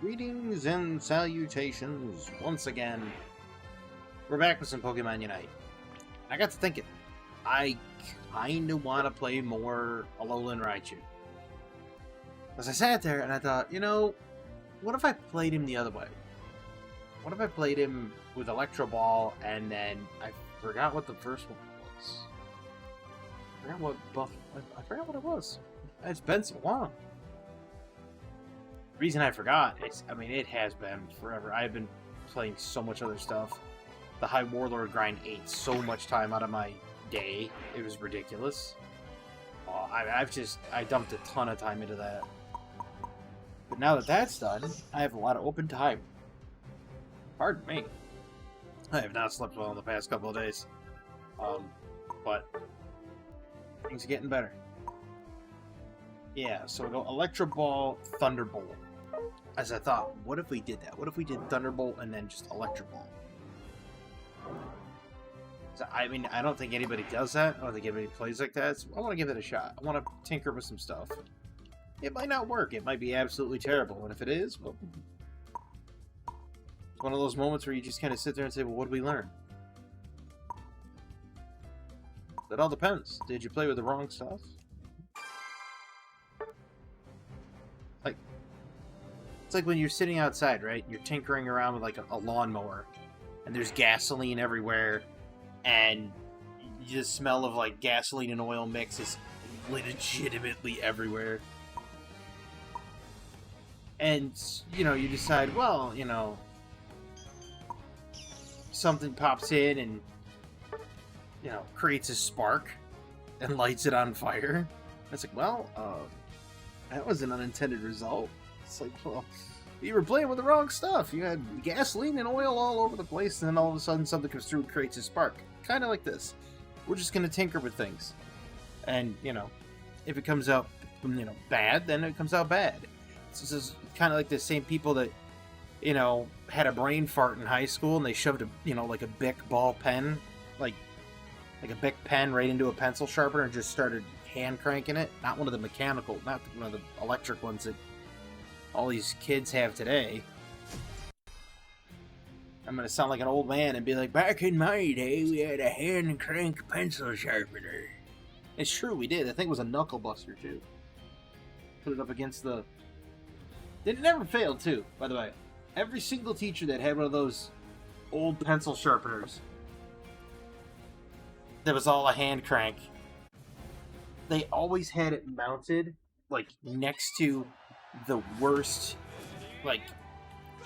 Greetings and salutations once again. We're back with some Pokemon Unite. I got to thinking, I kinda want to play more Alolan Raichu. As I sat there and I thought, what if I played him the other way? What if I played him with Electro Ball and then I forgot what the first one was? I forgot what it was. It's been so long. The reason I forgot is, it has been forever. I've been playing so much other stuff. The High Warlord grind ate so much time out of my day. It was ridiculous. I dumped a ton of time into that. But now that that's done, I have a lot of open time. Pardon me. I have not slept well in the past couple of days. But things are getting better. Yeah, so we'll go Electro Ball, Thunderbolt. As I thought, what if we did that? What if we did Thunderbolt and then just Electro Ball? So, I don't think anybody does that. I don't think anybody plays like that. So I want to give it a shot. I want to tinker with some stuff. It might not work. It might be absolutely terrible. And if it is, well, it's one of those moments where you just kind of sit there and say, well, what did we learn? That all depends. Did you play with the wrong stuff? It's like when you're sitting outside, right? You're tinkering around with like a lawnmower, and there's gasoline everywhere, and the smell of like gasoline and oil mix is legitimately everywhere. And, you decide, well, something pops in and, creates a spark and lights it on fire. It's like, well, that was an unintended result. It's like, well, you were playing with the wrong stuff. You had gasoline and oil all over the place, and then all of a sudden something comes through and creates a spark. Kind of like this. We're just going to tinker with things. And, if it comes out, bad, then it comes out bad. This is kind of like the same people that, had a brain fart in high school, and they shoved like a Bic ball pen, like a Bic pen right into a pencil sharpener and just started hand cranking it. Not one of the mechanical, not one of the electric ones that all these kids have today. I'm gonna sound like an old man and be like, back in my day, we had a hand crank pencil sharpener. It's true, we did. I think it was a knuckle buster, too. Put it up against the... It never failed, too, by the way. Every single teacher that had one of those old pencil sharpeners that was all a hand crank, they always had it mounted, like, next to the worst, like,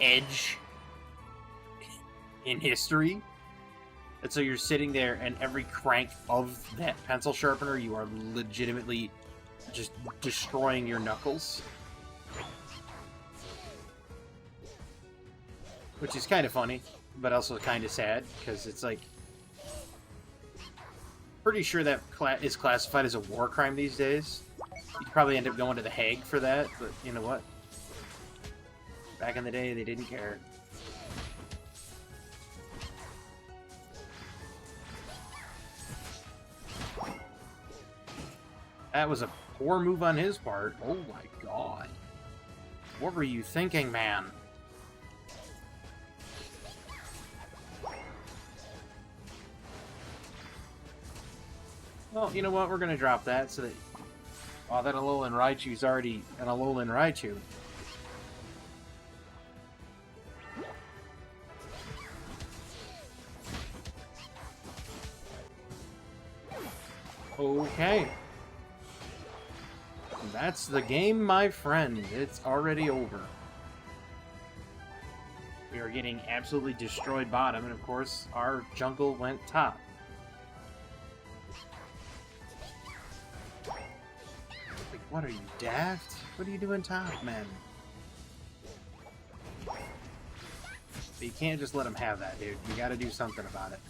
edge in history. And so you're sitting there, and every crank of that pencil sharpener, you are legitimately just destroying your knuckles. Which is kind of funny, but also kind of sad, because it's like... Pretty sure that is classified as a war crime these days. You'd probably end up going to the Hague for that, but you know what? Back in the day, they didn't care. That was a poor move on his part. Oh my god. What were you thinking, man? Well, you know what? We're going to drop that so that... Oh, that Alolan Raichu's already an Alolan Raichu. Okay. That's the game, my friend. It's already over. We are getting absolutely destroyed bottom, and of course, our jungle went top. What are you, daft? What are you doing top, man? But you can't just let him have that, dude. You gotta do something about it.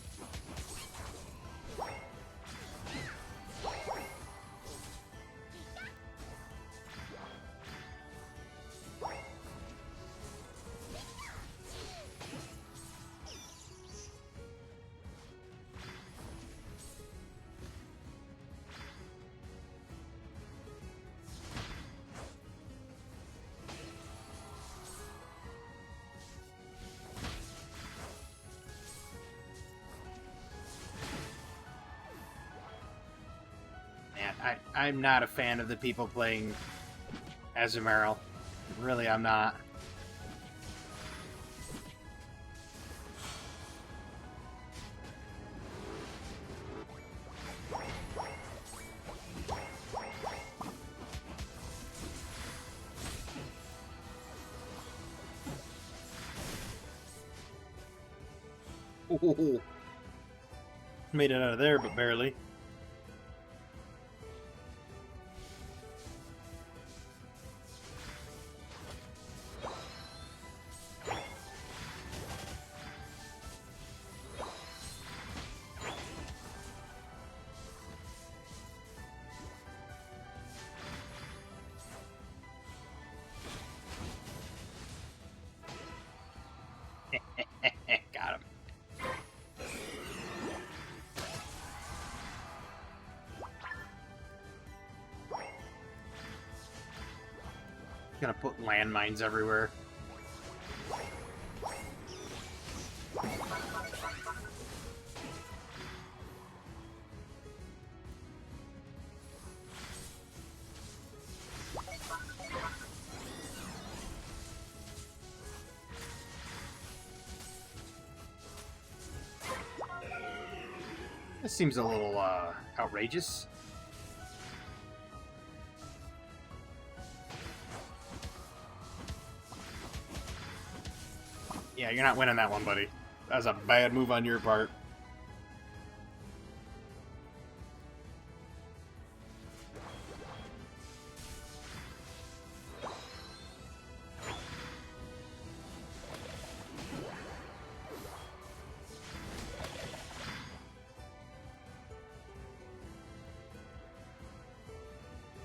I'm not a fan of the people playing as Emerald. Really, I'm not. Ooh. Made it out of there, but barely. Got him. Gonna put landmines everywhere. This seems a little outrageous. Yeah, you're not winning that one, buddy. That was a bad move on your part.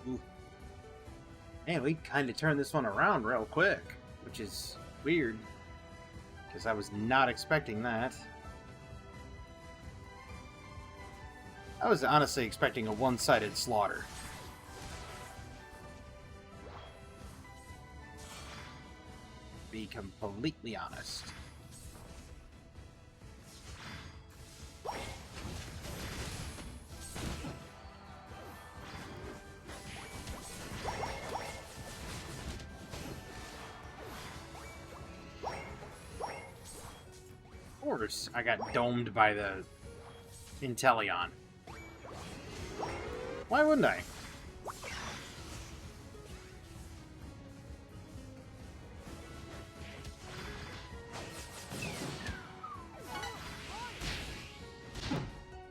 Ooh. Man, we kind of turned this one around real quick, which is weird. Because I was not expecting that. I was honestly expecting a one-sided slaughter. Be completely honest. Of course, I got domed by the Inteleon. Why wouldn't I?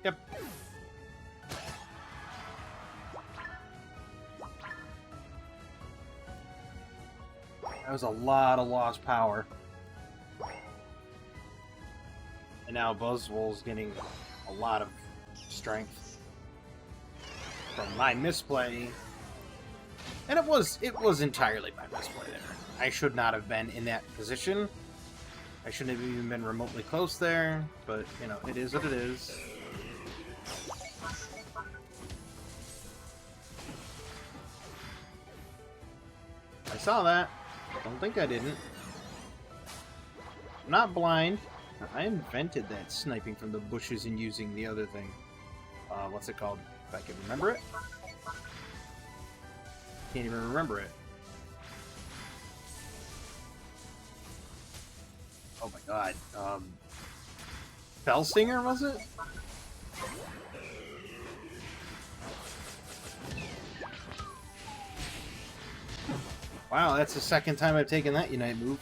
Yep. That was a lot of lost power. And now Buzzwole's getting a lot of strength from my misplay. And it was entirely my misplay there. I should not have been in that position. I shouldn't have even been remotely close there, but, you know, it is what it is. I saw that. Don't think I didn't. I'm not blind. I invented that sniping from the bushes and using the other thing. What's it called? If I can remember it. Can't even remember it. Oh my god. Fellstinger, was it? Wow, that's the second time I've taken that Unite move.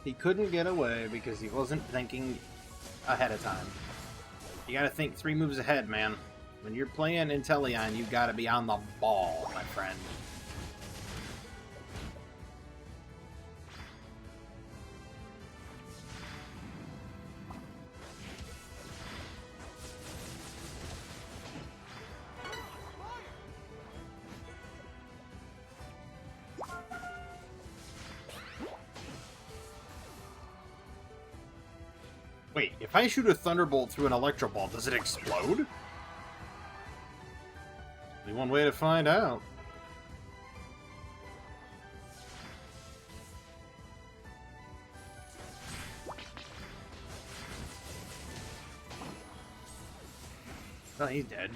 He couldn't get away because he wasn't thinking ahead of time. You gotta think 3 moves ahead, man. When you're playing Inteleon, you gotta be on the ball, my friend. Wait, if I shoot a thunderbolt through an electro ball, does it explode? Only one way to find out. Oh, he's dead.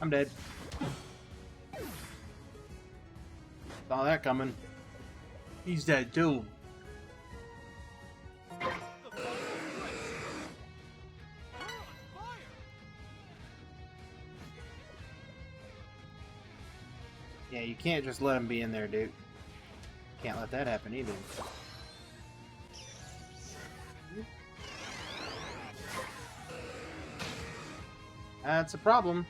I'm dead. Saw that coming. He's dead too. Yeah, you can't just let him be in there, dude. Can't let that happen either. That's a problem.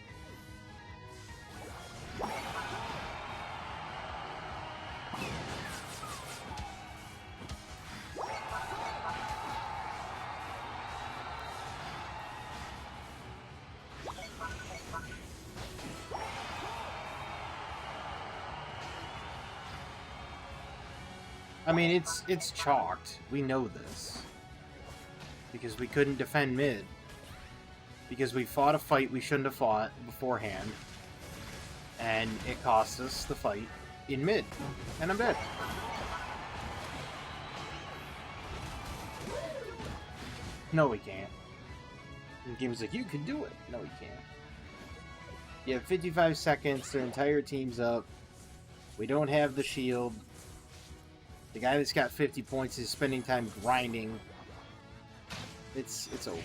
I mean, it's chalked. We know this. Because we couldn't defend mid. Because we fought a fight we shouldn't have fought beforehand. And it cost us the fight in mid. And I'm dead. No, we can't. And the game's like, you can do it. No, we can't. You have 55 seconds, their entire team's up. We don't have the shield. The guy that's got 50 points is spending time grinding. It's over.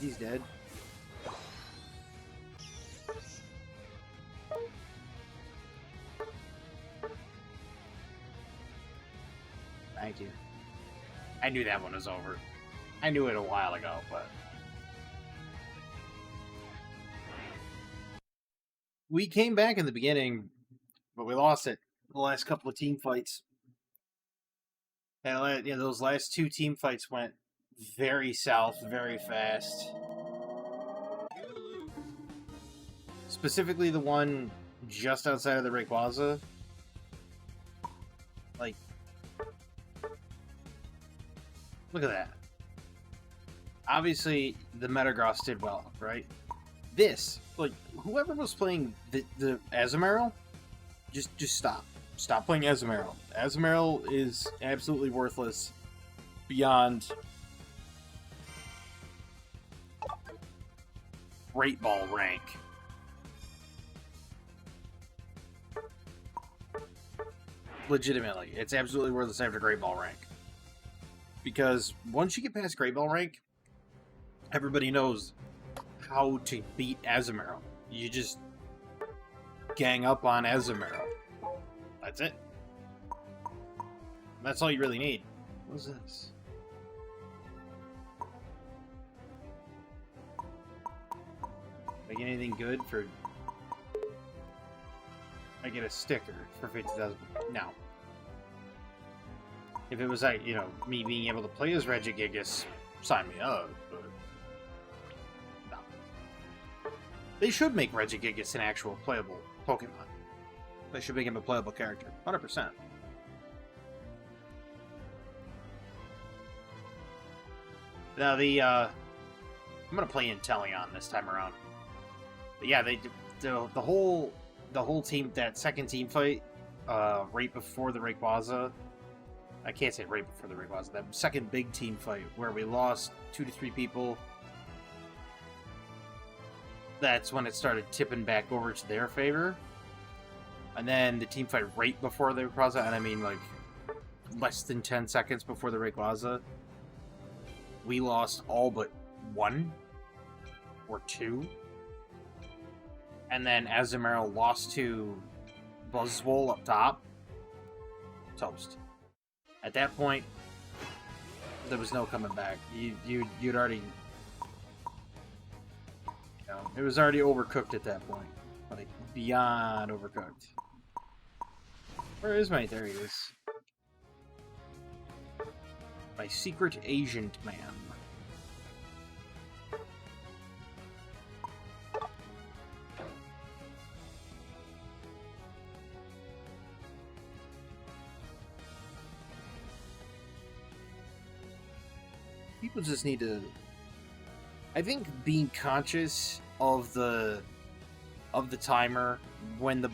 He's dead. Thank you. I knew that one was over. I knew it a while ago, but... We came back in the beginning, but we lost it the last couple of team fights. And you know, those last two team fights went very south, very fast. Specifically the one just outside of the Rayquaza. Like, look at that. Obviously, the Metagross did well, right? This, like, whoever was playing the Azumarill, just stop. Stop playing Azumarill. Azumarill is absolutely worthless beyond Great Ball rank. Legitimately, it's absolutely worthless after Great Ball rank. Because once you get past Great Ball rank, everybody knows how to beat Azumarill. You just gang up on Azumarill. That's it. That's all you really need. What's this? Make anything good for... I get a sticker for 50,000. No. If it was like, you know, me being able to play as Regigigas, sign me up, but... no. They should make Regigigas an actual playable Pokemon. They should make him a playable character. 100%. Now I'm gonna play Inteleon this time around. But yeah, the whole team, that second team fight, right before the Rayquaza. I can't say right before the Rayquaza. That second big team fight where we lost 2 to 3 people. That's when it started tipping back over to their favor. And then the team fight right before the Rayquaza, and I mean like less than 10 seconds before the Rayquaza, we lost all but 1 or 2. And then Azumarill lost to Buzzwole up top. Toast. At that point, there was no coming back. You'd already... You know, it was already overcooked at that point. Like, beyond overcooked. Where is my... There he is. My secret agent man. People just need to... I think being conscious of the timer when the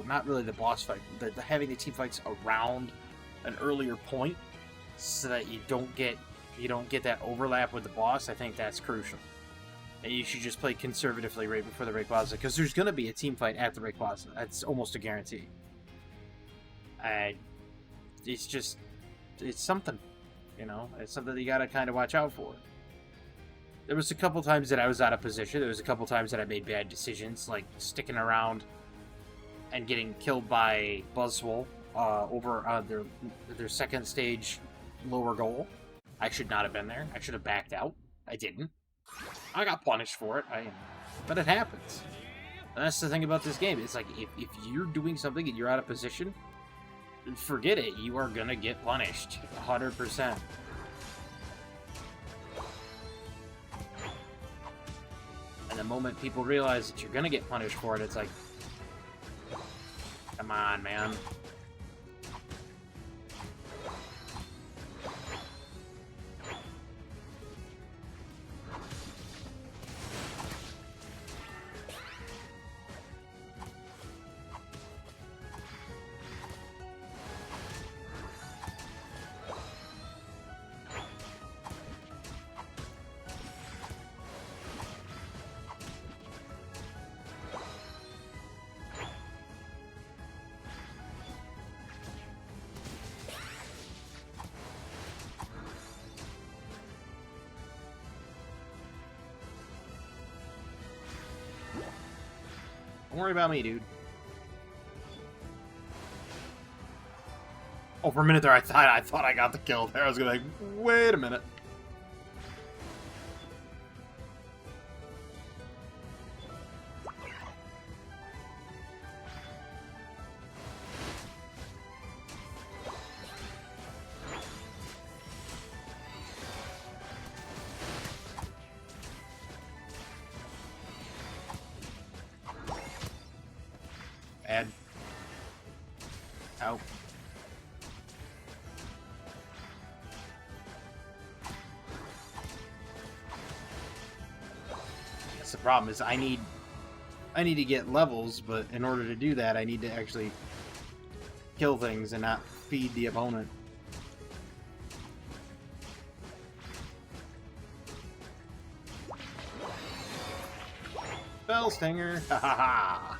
not really the boss fight, the having the team fights around an earlier point, so that you don't get that overlap with the boss. I think that's crucial. And you should just play conservatively right before the Rayquaza, because there's going to be a team fight at the Rayquaza. That's almost a guarantee. It's something, it's something that you got to kind of watch out for. There was a couple times that I was out of position. There was a couple times that I made bad decisions, like sticking around and getting killed by Buzzwole over their second stage lower goal. I should not have been there. I should have backed out. I didn't. I got punished for it. But it happens. And that's the thing about this game. It's like, if you're doing something and you're out of position, forget it. You are gonna get punished. 100%. And the moment people realize that you're gonna get punished for it, it's like, come on, man. Don't worry about me, dude. Oh, for a minute there, I thought I got the kill there. I was gonna be like, wait a minute. Bad. Ow. That's the problem, is I need to get levels, but in order to do that, I need to actually kill things and not feed the opponent. Spell Stinger! Ha ha ha!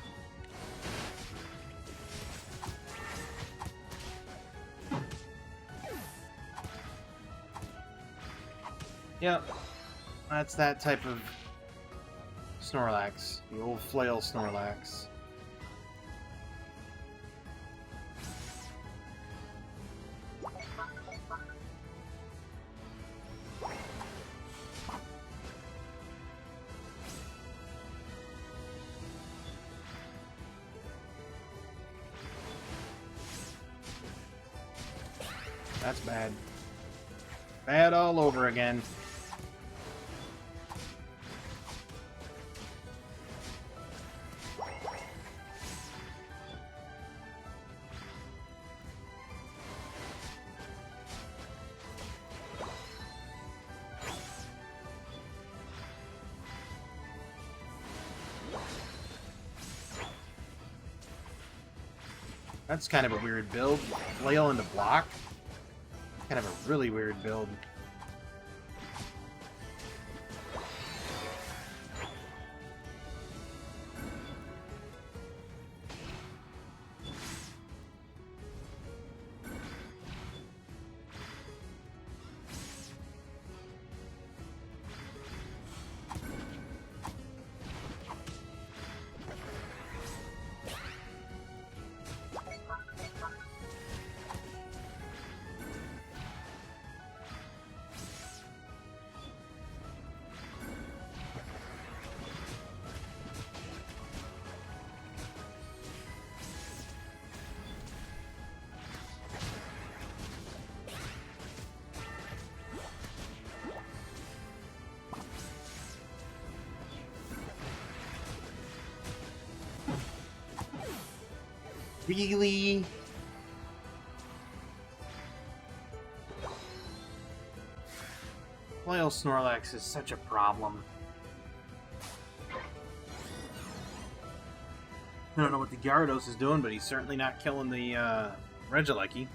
Yep, that's that type of Snorlax, the old flail Snorlax. That's bad. Bad all over again. That's kind of a weird build. Flail into block. Kind of a really weird build. Really? Loyal Snorlax is such a problem. I don't know what the Gyarados is doing, but he's certainly not killing the Regieleki.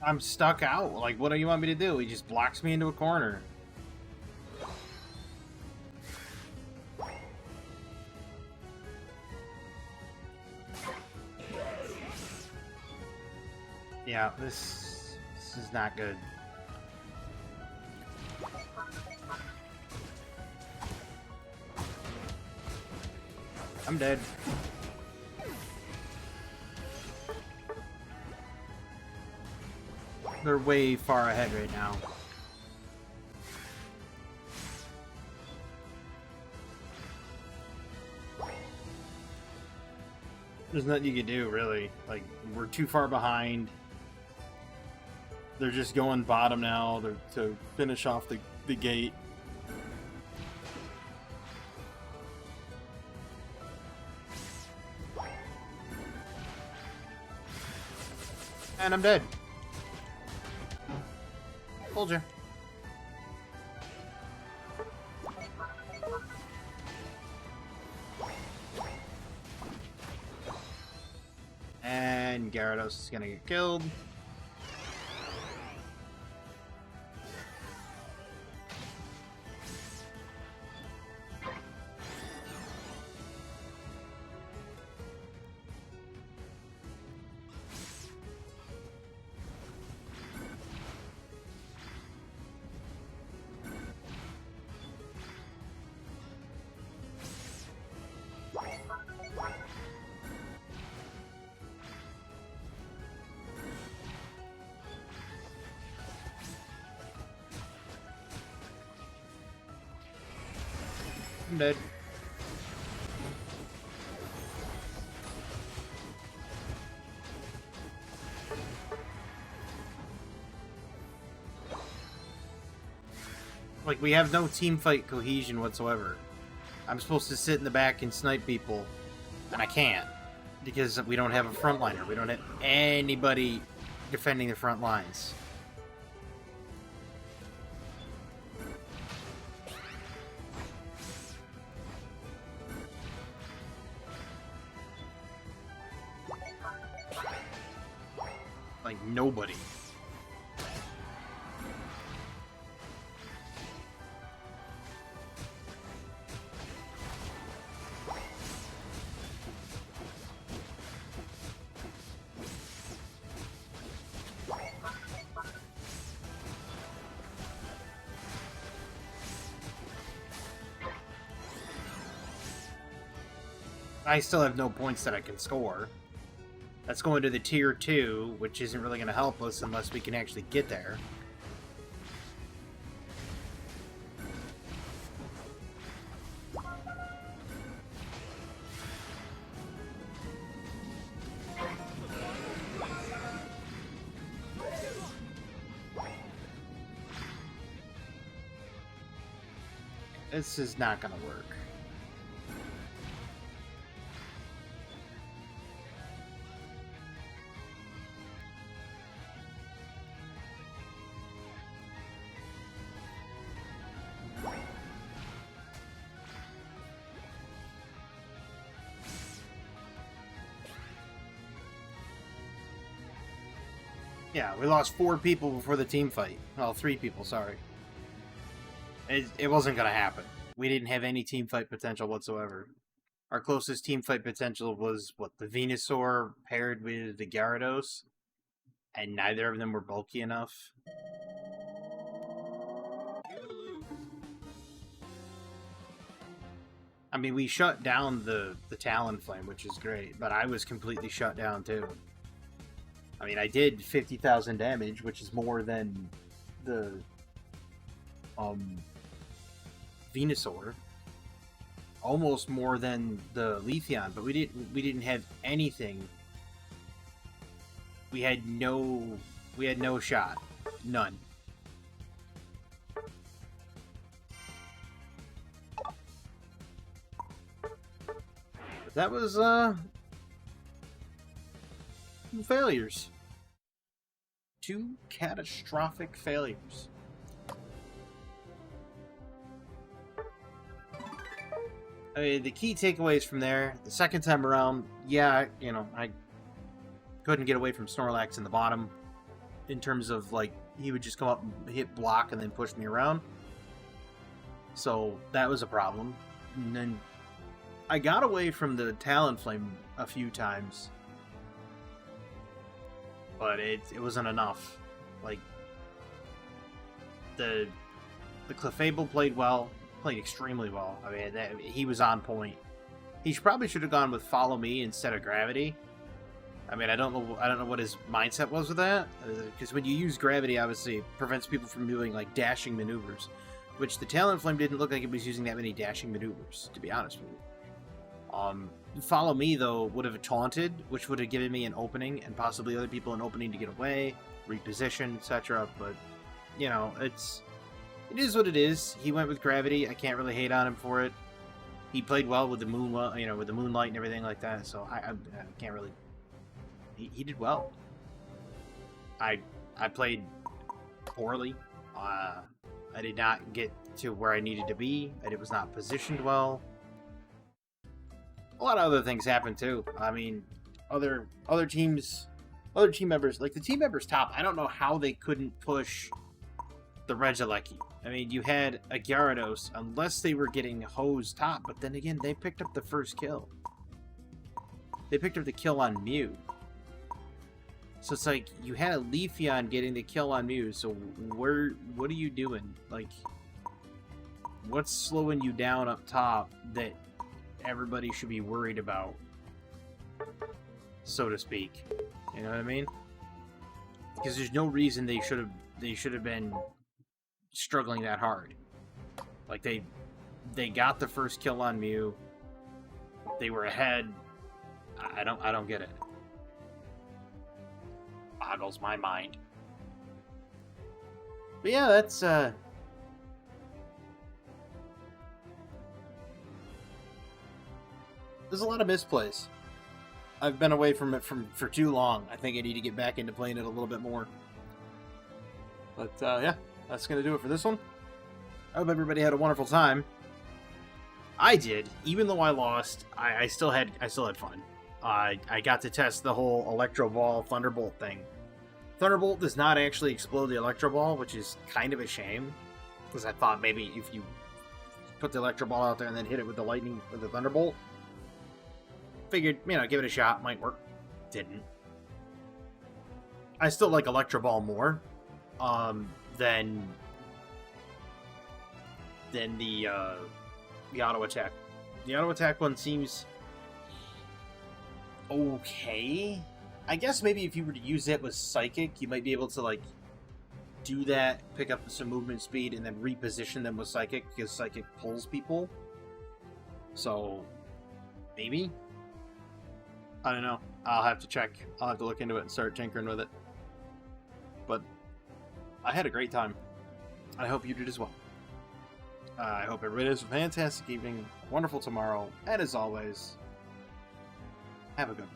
I'm stuck out. Like, what do you want me to do? He just blocks me into a corner. Yeah, this is not good. I'm dead. They're way far ahead right now. There's nothing you can do, really. Like, we're too far behind. They're just going bottom now to finish off the gate. And I'm dead. Told you. And Gyarados is gonna get killed. I'm dead. Like, we have no team fight cohesion whatsoever. I'm supposed to sit in the back and snipe people, and I can't. Because we don't have a frontliner. We don't have anybody defending the front lines. Like, nobody. I still have no points that I can score. That's going to the tier 2, which isn't really going to help us unless we can actually get there. This is not going to work. Yeah, we lost 4 people before the team fight. Well, 3 people, sorry. It wasn't going to happen. We didn't have any team fight potential whatsoever. Our closest team fight potential was, what, the Venusaur paired with the Gyarados? And neither of them were bulky enough. I mean, we shut down the Talon Flame, which is great, but I was completely shut down too. I mean, I did 50,000 damage, which is more than the Venusaur, almost more than the Leafeon, but we didn't have anything. We had no shot, none. But that was failures. 2 catastrophic failures. I mean, the key takeaways from there, the second time around, yeah, you know, I couldn't get away from Snorlax in the bottom in terms of, like, he would just come up and hit block and then push me around. So that was a problem. And then I got away from the Talonflame a few times, but it wasn't enough. Like, the Clefable played well. Played extremely well. I mean, he was on point. He probably should have gone with Follow Me instead of Gravity. I mean, I don't know what his mindset was with that, because when you use Gravity, obviously, it prevents people from doing like dashing maneuvers, which the Talonflame didn't look like it was using that many dashing maneuvers, to be honest with you. Follow Me though would have taunted, which would have given me an opening and possibly other people an opening to get away, reposition, etc. But you know, it is what it is. He went with Gravity. I can't really hate on him for it. He played well with the moonlight, you know, with the moonlight and everything like that. So I can't really. He did well. I played poorly. I did not get to where I needed to be. I was not positioned well. A lot of other things happened too. I mean, other team members, like the team members top. I don't know how they couldn't push the Regieleki. I mean, you had a Gyarados, unless they were getting hosed top, but then again, they picked up the first kill. They picked up the kill on Mew. So it's like, you had a Leafeon getting the kill on Mew, so what are you doing? Like, what's slowing you down up top that everybody should be worried about, so to speak? You know what I mean? Because there's no reason they should have been struggling that hard. Like, they got the first kill on Mew. They were ahead. I don't get it. Boggles my mind. But yeah, that's there's a lot of misplays. I've been away from it for too long. I think I need to get back into playing it a little bit more. But yeah, that's gonna do it for this one. I hope everybody had a wonderful time. I did, even though I lost. I still had fun. I got to test the whole Electro Ball Thunderbolt thing. Thunderbolt does not actually explode the Electro Ball, which is kind of a shame, because I thought maybe if you put the Electro Ball out there and then hit it with the lightning with the Thunderbolt, figured, you know, give it a shot, might work. Didn't. I still like Electro Ball more than the auto attack. The auto attack one seems okay. I guess maybe if you were to use it with Psychic, you might be able to, like, do that, pick up some movement speed, and then reposition them with Psychic, because Psychic pulls people. So, maybe? I don't know. I'll have to check. I'll have to look into it and start tinkering with it. But I had a great time. I hope you did as well. I hope everybody has a fantastic evening, a wonderful tomorrow, and as always, have a good one.